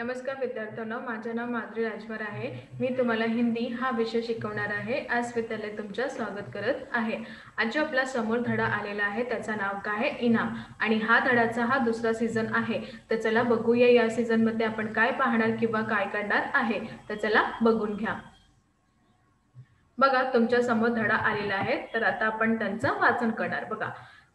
नमस्कार विद्यार्थ्यांनो, माझे नाव माधुरी राजभर आहे। मी तुम्हाला हिंदी हा विषय शिकवणार आहे। आज विद्यालय तुमचं स्वागत करत आहे। आज जो आपला समोर धडा आलेला आहे त्याचं नाव काय आहे? इनाम। आणि हा धड्याचा हा दुसरा सीझन आहे। तर चला बघूया या सीझन मध्ये आपण काय पाहणार किंवा काय करणार आहे। तर चला बघून घ्या। बघा तुमच्या समोर धडा आलेला आहे, तर आता आपण त्यांचं वाचन करणार। बघा,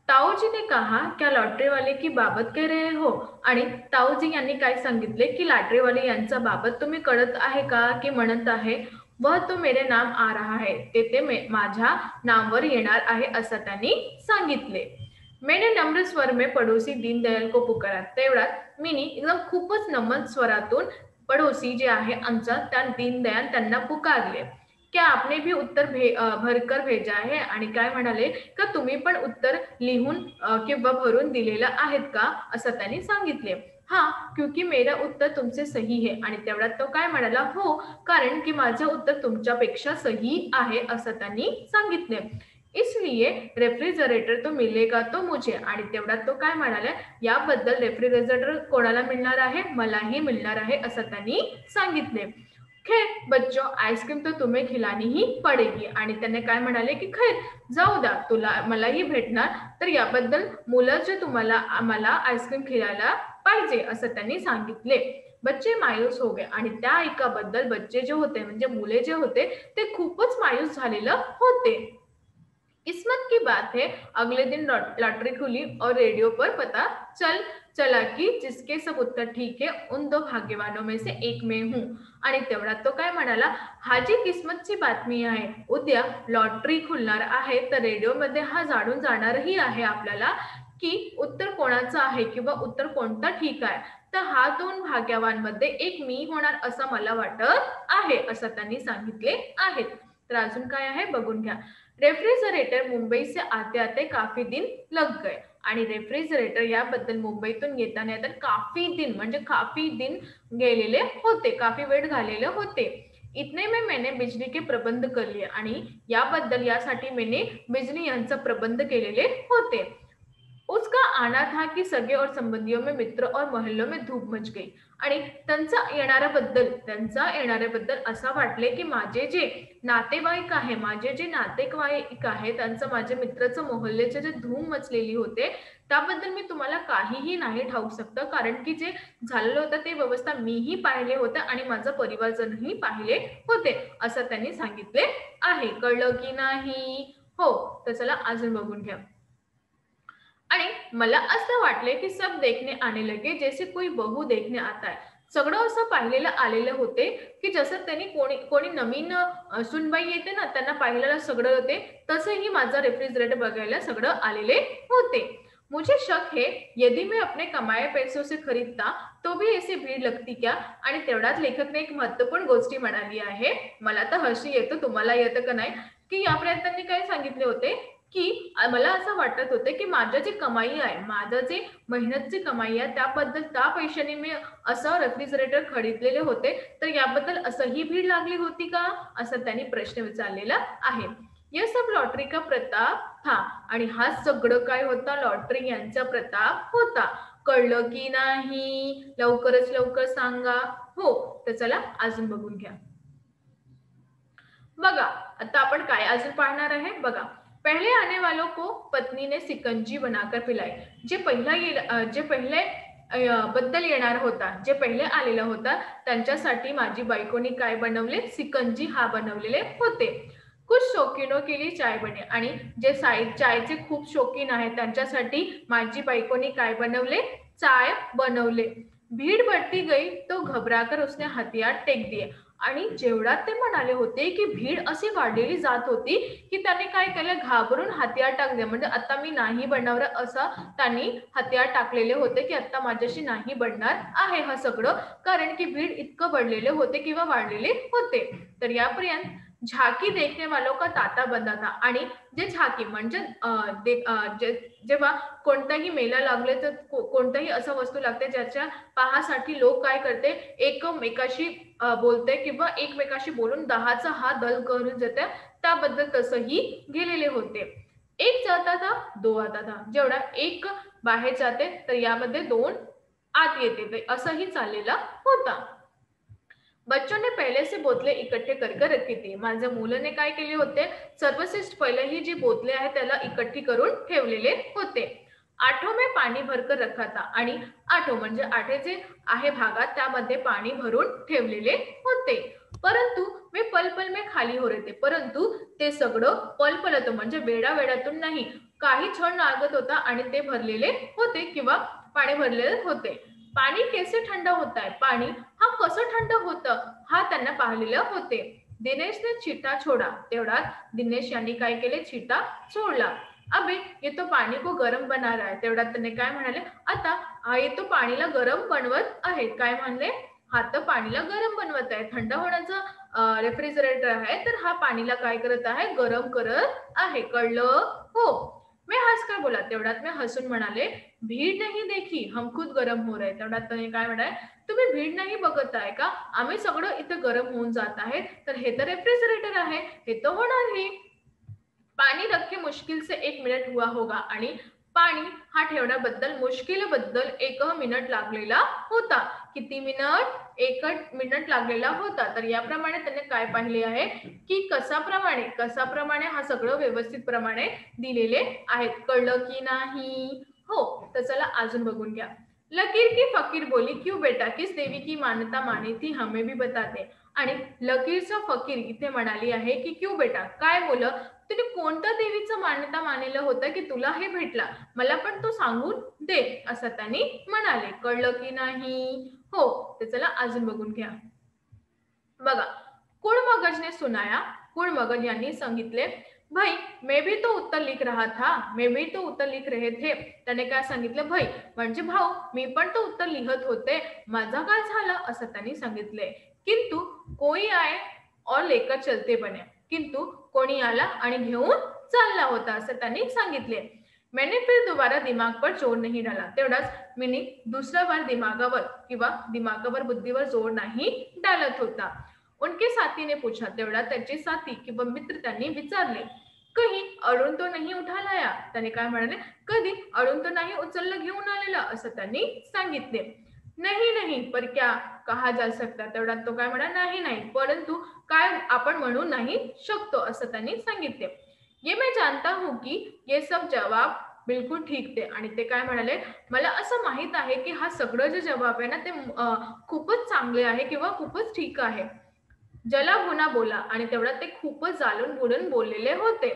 ताऊजी ने कहा क्या लॉटरी वाले की बाबत कह रहे हो? आणि ताऊजी यांनी काय सांगितले की लॉटरी वाले यांचा बाबत तुम्ही कळत आहे का की म्हणत आहे? वह तो मेरे नाम आ रहा है, ते माझ्या नावावर येणार आहे असं त्यांनी सांगितले। मैंने नम्र स्वर में पड़ोसी दीनदयाल को पुकारा। तेवढ्यात मीनी एकदम खूपच नम्र स्वरातून पड़ोसी जे आहे आमचा त्या दीनदयाल त्यांना पुकारले। क्या आपने भी उत्तर भरकर भेजा है? आणि काय म्हणाले का तुम्ही पण उत्तर लिहून किंवा भरून दिलेलं आहेत का असं त्यांनी सांगितले। हाँ, क्योंकि मेरा उत्तर तुमसे सही है। आणि तेवढ्यात तो काय म्हणाला, हो, कारण की माझं उत्तर तुमच्यापेक्षा सही आहे असं त्यांनी सांगितले। इसलिए रेफ्रिजरेटर तो मिलेगा तो मुझे। आणि तेवढ्यात तो काय म्हणाला, याबद्दल रेफ्रिजरेटर कोणाला मिळणार आहे? मलाही मिळणार आहे असं त्यांनी सांगितले। खैर बच्चों, आईस्क्रीम तो तुम्हें खिलानी ही पडेगी। आणि त्याने काय म्हणाले की खैर जाऊ द्या, तुला मलाही भेटणार, तर याबद्दल मुलं जे तुम्हाला आम्हाला आईस्क्रीम खिलायला पाहिजे असं त्यांनी सांगितले। बच्चे मायूस हो गए। आणि त्या ऐकाबद्दल बच्चे जे होते म्हणजे मुले जे होते ते खूपच मायूस झालेलं होते। किस्मत की बात है, अगले दिन लॉटरी खुली और रेडियो पर पता चला कि जिसके सब उत्तर ठीक है उन दो भाग्यवानों में से एक मैं हूँ। आणि तेवढ्यात तो काय म्हणाला, हा जी किस्मतची बातमी आहे, उद्या लॉटरी खुलणार आहे, तर रेडिओमध्ये हा जाणून जाणारही आहे आपल्याला की उत्तर कोणाचं आहे किंवा उत्तर कोणतं ठीक आहे। तर हा दोन भाग्यवानमध्ये एक मी होणार असं मला वाटत आहे असं त्यांनी सांगितले आहे। तर अजून काय आहे बघून घ्या। रेफ्रिजरेटर मुंबई से आते आते काफी दिन लग गए। आणि रेफ्रिजरेटर याबद्दल मुंबईतून येताना तर काफी दिन गेलेले होते, काफी वेळ झालेले होते। इतने में मैंने बिजली के प्रबंध कर लिए। आणि याबद्दल यासाठी मैंने बिजली यांचा प्रबंध केलेले होते। उसका आना था कि सगे और संबंधियों में, मित्र और मोहल्लों में धूप मच गई। आणि त्यांचा येणाऱ्याबद्दल असं वाटले की माझे जे नातेवाईक आहे त्यांचं माझ्या मित्राचं मोहल्ल्याचे जे धूम मचलेली होते त्याबद्दल मी तुम्हाला काहीही नाही ठाऊक शकतं, कारण की जे झालेलं होतं ते व्यवस्था मीही पाहिले होते आणि माझा परिवारजनही पाहिले होते असं त्यांनी सांगितले आहे। कळलं की नाही? हो, तर चला अजून बघून घ्या। आणि मला असं वाटले की सब देखने आने लगे जैसे कोई बहू देखने आता है। सगळं असं पाहिलेलं आलेलं होते की जसं त्यांनी कोणी नवीन सुनबाई येते ना, त्यांना पाहिलेलं सगळं होते, तसंही माझा रेफ्रिजरेटर बघायला सगळं आलेले होते। मुझे शक है, यदि मैं अपने कमाए पैसों से खरीदता तो भी ऐसी भीड़ लगती क्या? आणि तेवढ्यात लेखकने एक महत्वपूर्ण गोष्टी म्हणाली आहे, मला तर हसी येतं, तुम्हाला येतं का नाही, की या प्रयत्नांनी काय सांगितले होते की मला असं वाटत होतं की माझं जे कमाई आहे, माझं जे मेहनतची कमाई आहे त्याबद्दल त्या पैशाने मी असं रेफ्रिजरेटर खरीदलेले होते, तर याबद्दल असंही भीड लागली होती का असं त्यांनी प्रश्न विचारलेला आहे। ये सब लॉटरी का प्रताप था। आणि हा सगळं काय होता? लॉटरी यांचा प्रताप होता। कळलं की नाही? लवकरच लवकर सांगा। हो, तर चला अजून बघून घ्या। बघा, आता आपण काय अजून पाहणार आहे बघा। पहले आने वालों को पत्नी ने सिकंजी बनाकर पिलाई। जे पहिले बद्दल येणार होता, जे पहिले आलेला होता त्यांच्यासाठी माझी बायकोनी काय बनवले? सिकंजी हा बनवलेले होते। कुछ शौकीनों के लिए चाय बने। आणि जे चायचे खूप शौकीन आहेत त्यांच्यासाठी माझी बायकोनी काय बनवले? चाय बनवले। भीड़ बढ़ती गई तो घबराकर उसने हथियार टेक दिए। आणि जेवढा ते म्हणाले होते की भीड अशी वाढलेली जात होती की त्यांनी काय केलं? घाबरून हत्यार टाकले, म्हणजे आता मी नाही बनणार असं त्यांनी हत्यार टाकलेले होते की आता माझ्याशी नाही बनणार आहे हा सगळं, कारण की भीड इतकं बढ़लेले होते किंवा वाढलेले होते। तर यापर्यंत झाकी देखने वालों का तांता बंदा था। आणि जे झाकी म्हणजे जेव्हा कोणताही मेला लागले तर कोणताही असं वस्तू लागते ज्याच्या पाहासाठी लोक काय करते, एकमेकाशी बोलते किंवा एकमेकाशी बोलून 10चा हा दल करून जाते, त्याबद्दल तसंही गेलेले होते। एक जाता था, दो आता था। जेवढा एक बाहेर जाते तर यामध्ये दोन आत येते असंही चाललेलं होतं. बच्चों ने पहले से बोतले इकट्ठे कर रखी थी. माझ्या मुलाने काय केले होते, सर्वश्रेष्ठ पहिले ही जी बोतले आहेत त्याला इकट्ठी करून ठेवलेले होते. आठो में पाणी भरकर रखा था आणि आठो म्हणजे आठे जे आहे भागात त्यामध्ये पाणी भरून ठेवलेले होते. परंतु मी पल पल में खाली हो रहे थे. परंतु ते सगळं पल पल होतं म्हणजे वेळा वेळातून नाही, काही क्षण लागत होता आणि ते भरलेले होते किंवा पाणी भरलेले होते. पाणी कैसे ठंड होत आहे, पाणी हा कसं थंड होतं हा त्यांना पाहिलेले होते. दिनेशने छिटा छोडा. तेवढ्यात दिनेश यांनी काय केले, छिटा सोडला. अबे ये तो पाणी को गरम बना रहा है. तेवढ्यात त्याने काय म्हणाले, आता ये तो पाणीला गरम बनवत आहे. काय म्हणले, हा तर पाणीला गरम बनवत आहे. थंड होण्याचं रेफ्रिजरेटर आहे तर हा पाणीला काय करत आहे, गरम करत आहे. कळलं हो. मैं हंसकर बोला. तेवढ्यात मी हसून म्हणाले, भीड़ नहीं देखी हम खुद गरम हो रहे. तेवढ्यात त्याने काय म्हणाले, तुम्ही भीड नाही बघत आहे का, आम्ही सगळं इथं गरम होऊन जात आहे. तर हे तर रेफ्रिजरेटर आहे, हे तर होणार नाही. पाणी रखे मुश्किल से 1 मिनिट हुआ होगा. आणि पाणी हा ठेवण्याबद्दल मुश्किलबद्दल 1 मिनिट लागलेला होता. किती मिनिट, 1 मिनिट लागलेला होता. तर याप्रमाणे त्याने काय पाहिले आहे की कसाप्रमाणे हा सगळं व्यवस्थित प्रमाणे दिलेले आहेत. कळलं की नाही हो. तर चला अजून बघून घ्या. लकीर की फकीर बोली, क्यों बेटा, किस देवी की मान्यता मानी थी हमें भी बताते. आणि लकीरचा फकीर इथे म्हणाली आहे की क्यों बेटा, काय मुलं, तुम्ही कोणत्या देवीचं मान्यता मानलेलं होतं की तुला हे भेटला, मला पण तो सांगून दे, असं त्यांनी म्हणाले. कळलं की नाही हो. तर चला अजून बघून घ्या. बघा, कुण मगजने सुनाया. कुण मगज यांनी सांगितले, भाई मैं भी तो उत्तर लिख रहा था, मैं भी तो उत्तर लिख रहे थे. त्याने काय सांगितलं, भाई म्हणजे भाऊ, मी पण तो उत्तर लिहत होते, माझा काय झालं, असं त्यांनी सांगितले. किंतु कोई आए और लेकर चलते बने. किंतु कोणी आला आणि घेऊन चालला होता, असं त्यांनी सांगितले. मैंने फिर दोबारा दिमाग पर जोर नहीं डाला. तेवढाच मी दुसऱ्या बार दिमागावर बुद्धीवर जोर नाही डालत होता. उनके साथी ने पूछा. तेवढा त्याचे साथी किंवा मित्र त्यांनी विचारले, कहीं अरुण तो नहीं उठा लाया. त्याने काय म्हणाले, कधी अरुण तो नाही उचललं घेऊन आलेला, असं त्यांनी सांगितले. नाही नाही पर क्या कहा जा सकता. तेवढ्यात तो काय म्हणा, नाही नाही परंतु काय आपण म्हणू नाही शकतो, असं त्यांनी सांगितले. ये मैं जानता हूं की ये सब जवाब बिलकुल ठीक थे. आणि ते काय म्हणाले, मला असं माहित आहे की हा सगळं जे जवाब आहे ना ते खूपच चांगले आहे किंवा खूपच ठीक आहे. जला भुना बोला. आणि तेवढ्यात ते खूपच जालून बुडून बोललेले होते.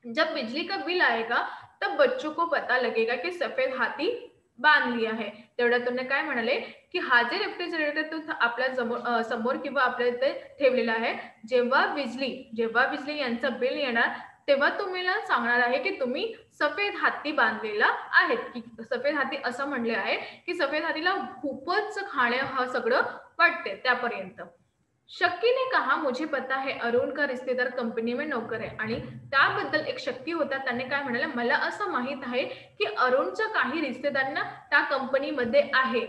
जब बिजली का बिल आएगा तब बच्चों को पता लगेगा कि सफेद हाथी बांध लिया है. तेवढ्यात त्यांना काय म्हणाले की हा जे रेफ्रिजरेटर तो आपल्या समोर किंवा आपल्या इथे ठेवलेला आहे, जेव्हा बिजली यांचं बिल येणार तेव्हा तुम्हाला सांगणार आहे की तुम्ही सफेद हाती बांधलेला आहे. की सफेद हाती असं म्हणले आहे की सफेद हातीला खूपच खाणे हा सगळं वाटते त्यापर्यंत. शक्की ने कहा, मुझे पता है अरुण का रिश्तेदार कंपनी में नौकर है. आणि त्याबद्दल एक शक्की होता, त्याने काय म्हणाले, मला असं माहित आहे की अरुणच्या काही रिश्तेदारांना त्या कंपनीमध्ये आहे.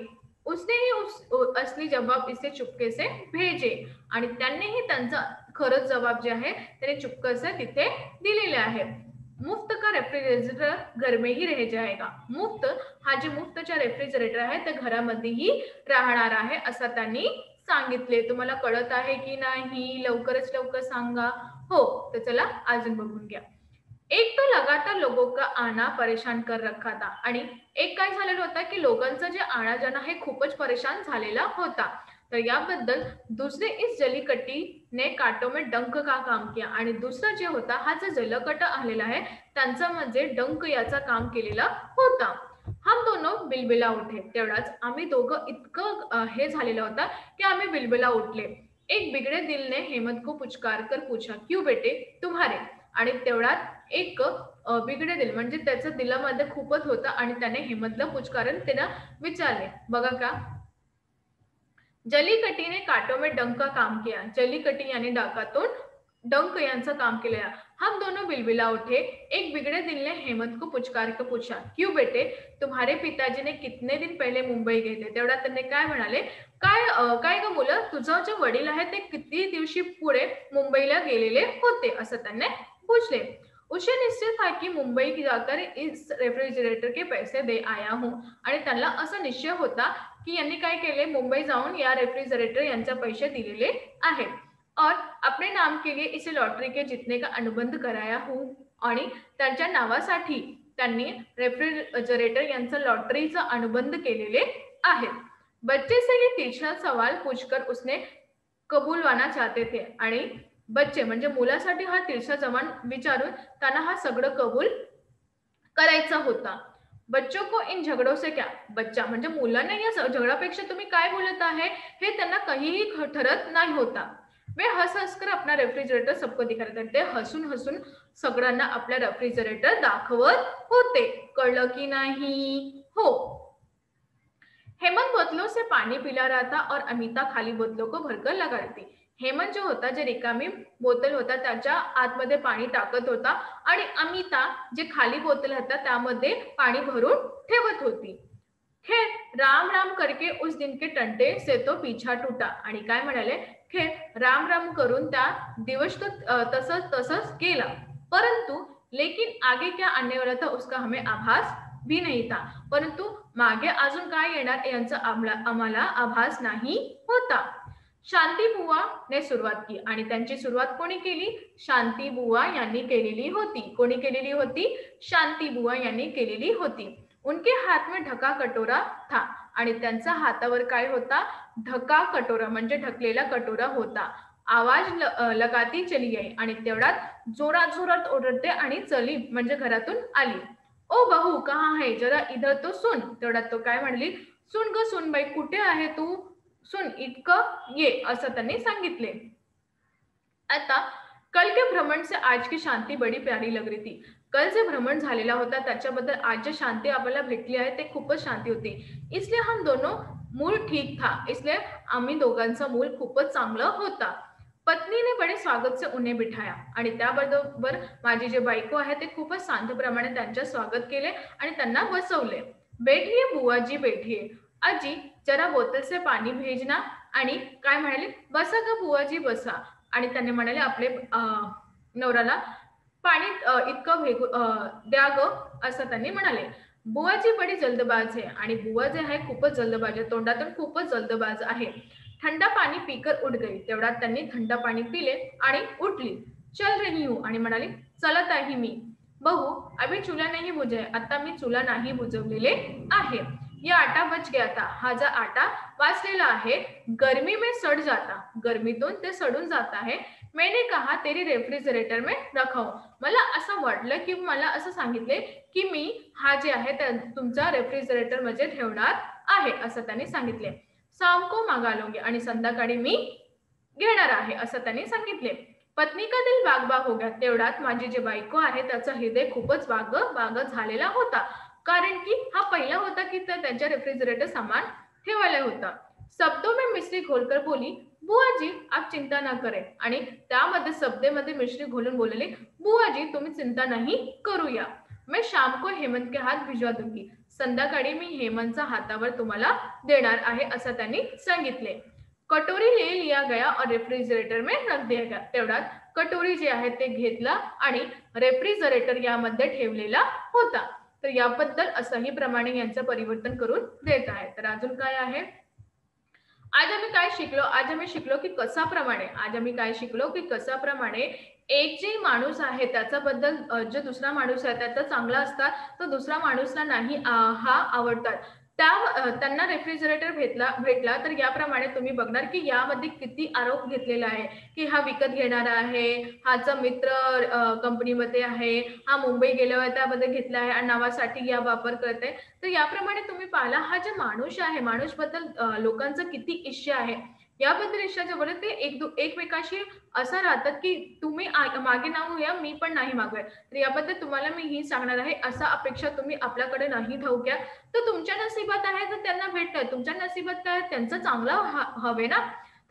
उसने ही असली जवाब इसे चुपके से भेजे. आणि त्यांनीही त्यांचा खरंच जवाब जे आहे त्याने चुपके से तिथे दिलेले आहे. मुफ्त का रेफ्रिजरेटर घर में ही रह जाएगा. मुफ्त हा जे मुफ्तच्या रेफ्रिजरेटर आहे ते घरामध्येही राहणार आहे, असं त्यांनी सांगितले. तुम्हाला कळत आहे की नाही, लवकरच लवकर सांगा हो. तर चला अजून बघून घ्या. एक तो लगातार लोगों का आना परेशान कर रखा था. आणि एक काय झालेलं होतं की लोकांचा जे आना जाणं हे खूपच परेशान झालेला होता. तर याबद्दल दुसरे इस जलीकट्टी ने काटो में डंक का काम किया. आणि दुसरं जे होता हा जो जलकट आलेला आहे त्यांचा म्हणजे डंक याचा काम केलेला होता. हम दोनों बिलबिला उठे. तेवढाच आम्ही दोघं इतकं हे झालेलं होतं की आम्ही बिलबिला उठले. एक बिगड़े दिल ने हेमंत को पुचकार कर पूछा, क्यों बेटे तुम्हारे. आणि तेवढ्यात एक बिगडे दिल म्हणजे त्याचं दिलामध्ये खूपच होतं आणि त्याने हेमंतला पुचकारून त्याला विचारले. बघा का, जलीकटी ने काटो में डंक का काम किया. जलीकटी याने डाकातून डंक यांचं काम केलेलं. हम दोनों बिलबिला उठे. एक बिगड़े दिल ने हेमंत को पुचकार कर पूछा, क्यों बेटे तुम्हारे पिताजी ने कितने दिन पहले मुंबई गए थे. तेवढ्यात त्यांनी काय म्हणाले, काय ग मुलं, तुझं जे वडील आहे ते किती दिवशी पुढे मुंबईला गेलेले होते, असं त्यांनी पूछले. उसे निश्चय था की मुंबई जाकर इस रेफ्रिजरेटर के पैसे दे आया हूं. आणि त्यांना असा निश्चय होता की यांनी काय केले, मुंबई जाऊन या रेफ्रिजरेटर यांचे पैसे दिलेले आहेत. और अपने नाम के लिए इसे लॉटरी के जीतने का अनुबंध कराया हूं. आणि त्यांच्या नावासाठी त्यांनी रेफ्रिजरेटर यांचं लॉटरीचा अनुबंध केलेले आहेत. बच्चे से ये तीसरा सवाल पूछकर उसने कबूलवाना चाहते थे. आणि बच्चे म्हणजे मुलासाठी हा तिरछा जमान विचारून त्यांना हा सगळं कबूल करायचा होता. बच्चों को इन झगड़ों से क्या, बच्चा म्हणजे मुलांना या झगडापेक्षा तुम्ही काय बोलत आहे हे त्यांना काहीही ठरत नाही होता. वे हंस हंसकर अपना रेफ्रिजरेटर सबको दिखा रहे थे. ते हसून हसून सगळ्यांना आपल्या रेफ्रिजरेटर दाखवत होते. कळलं की नाही? हो. हेमंत बोतलों से पानी पिला रहा था और अमिता खाली बोतलों को भरकर लगा रही थी. हेमंत जो होता, जे रिकामी बोतल होता त्याच्या आतमध्ये पाणी टाकत होता आणि अमिता जे खाली बोतल होता त्यामध्ये पाणी भरून ठेवत होती. खेर राम राम करके उस दिन के टंटे से तो पीछा टूटा. आणि काय म्हणाले, खेर राम राम करून त्या दिवस तो तसंच गेला. परंतु लेकिन आगे क्या आने वाला था उसका हमें आभास भी नहीं था. परंतु मागे अजून काय येणार यांचा आम्हाला आभास नाही होता. शांती बुवा ने सुरुवात की. आणि त्यांची सुरुवात कोणी केली? शांती बुवा यांनी केलेली होती. कोणी केलेली होती? शांती बुवा यांनी केलेली होती. उनके हात में ढका कटोरा था. आणि त्यांचा हातावर काय होता? ढका कटोरा म्हणजे ढकलेला कटोरा होता. आवाज लगाती चली आई. आणि तेवढ्यात जोरात जोरात ओरडते आणि चली म्हणजे घरातून आली. ओ बहू कहाँ है, जरा इधर तो सुन. तेवढ्यात तो काय म्हणली, सुन ग सुन बाई, कुठे आहे तू, सुन इतकं ये, असं त्यांनी सांगितले. आता कल के भ्रमण से आज की शांती बड़ी प्यारी लग रही थी. कल जे भ्रमण झालेला होता त्याच्याबद्दल आज जे शांती आपल्याला भेटली आहे ते खूपच शांती होती. इसलिए हम दोनों मूड ठीक था. इसलिए आम्ही दोघांचा मूड खूपच चांगला होता. पत्नीने बडे स्वागत से उन्हें बिठाया. आणि त्याबरोबर माझी जे बायको आहे ते खूपच शांतप्रमाणे त्यांचे स्वागत केले आणि त्यांना बसवले. बैठिए बुआजी बैठिए. आजी जरा बोतल से पाणी भेजना. आणि काय म्हणाले, बसा ग बुआजी बसा. आणि त्यांनी म्हणाले आपले नवऱ्याला पाणी इतकं द्या ग, असं त्यांनी म्हणाले. बुवाजी बडी जल्दबाज आहे. आणि बुवा जे आहे खूपच जल्दबाज आहे, तोंडातून खूपच जल्दबाज आहे. ठंडा पाणी पीकर उठ गई. तेवढ्यात त्यांनी थंड पाणी पिले आणि उठली. चल रही हूं. आणि म्हणाली चलत आहे मी. बहू अभी चूल्हा नाही बुझे. आता मी चूल्हा नाही बुजवलेले आहे. ये आटा बच गया था. हा जो आटा वाचलेला आहे. गर्मी में सड़ जाता. गर्मीतून ते सडून जात आहे. मैंने कहा तेरी रेफ्रिजरेटर में रखाव. मला असं वाटलं की मला असं सांगितले की मी हा जे आहे तुमचा रेफ्रिजरेटर मध्ये ठेवणार आहे, असं त्यांनी सांगितले. शाम को मागा लूंगी. आणि संध्याकाळी मी घेणार आहे, असं त्यांनी सांगितले. पत्नी का दिल बाग बाग हो गया. तेवढ्यात माझी जे बायको आहे त्याचा हृदय खूपच बाग झालेला होता. कारण की हा पहिला होता की त्यांच्या रेफ्रिजरेटर सामान ठेवायला होता. शब्दों में मिश्री घोलकर बोली, बुआजी आप चिंता ना करें. आणि त्यामध्ये शब्देमध्ये मिश्री घोलून बोलले, बुआजी तुम्ही चिंता नाही करूया. मैं शाम को हेमंत के हाथ भिजवा दूंगी. संध्याकाळी मी हेमंतच्या हातावर तुम्हाला देणार आहे, असं त्यांनी सांगितले. कटोरी ले लिया गया और रेफ्रिजरेटर में रख दिया गया. तेवढ्यात कटोरी जे आहे ते घेतला आणि रेफ्रिजरेटर यामध्ये ठेवलेला होता. तर याबद्दल असंही प्रमाणे यांचं परिवर्तन करून देत आहे. तर अजून काय आहे, आज आम्ही काय शिकलो, आज आम्ही शिकलो की कसाप्रमाणे एक जे माणूस आहे त्याच्याबद्दल जो दुसरा माणूस आहे त्याचा चांगला असतात, तर दुसरा माणूसला नाही हा आवडतात. त्यांना रेफ्रिजरेटर भेटला तर याप्रमाणे तुम्ही बघणार की यामध्ये किती आरोप घेतलेला आहे की हा विकत घेणारा आहे, हाचा मित्र कंपनीमध्ये आहे, हा मुंबई गेल्यावर त्यामध्ये घेतला आहे आणि नावासाठी या वापर करत आहे. तर याप्रमाणे तुम्ही पाहिला हा जे माणूस आहे, माणूसबद्दल लोकांचं किती इच्छा आहे. याबद्दल इच्छाच्या बरोबर ते एकमेकाशी असं राहतात की तुम्ही मागे नाव घ्या, मी पण नाही मागूया. तर याबद्दल तुम्हाला मी ही सांगणार आहे, असा अपेक्षा तुम्ही आपल्याकडे नाही ठेवू घ्या. तर तुमच्या नशिबात आहे तर त्यांना भेटतं, तुमच्या नशिबात काय त्यांचं चांगलं हवे ना.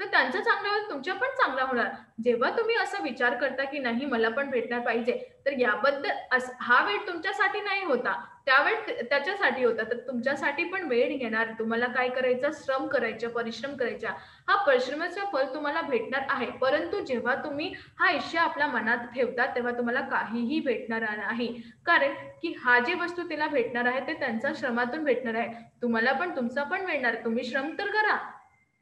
तर तर त्यांचं चांगलं होईल, तुमच्या पण चांगला होणार. जेव्हा तुम्ही असा विचार करता, की नाही मला पण भेटणार पाहिजे, तर याबद्दल हा वेळ तुमच्यासाठी नाही होता, त्यावेळ त्याच्यासाठी होता. तर तुमच्यासाठी पण वेळ घेणार, तुम्हाला काय करायचं, श्रम करायचे, परिश्रम करायचा. हा परिश्रमाचं फळ तुम्हाला भेटणार आहे. परंतु जेव्हा तुम्ही हा इच्छा आपल्या मनात ठेवता, तेव्हा तुम्हाला काहीही भेटणार नाही. कारण की हा जी वस्तू तिला भेटणार आहे, ते त्यांच्या श्रमातून भेटणार आहे. तुम्हाला पण तुमचा पण मिळणार. तुम्ही श्रम तर करा.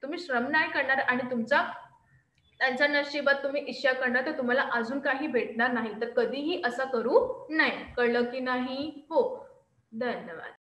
तुम्ही श्रम नाही करणार आणि तुमचा त्यांच्या नशिबात तुम्ही इच्छा करणार तर तुम्हाला अजून काही भेटणार नाही. तर कधीही असं करू नये. कळलं की नाही? हो. धन्यवाद.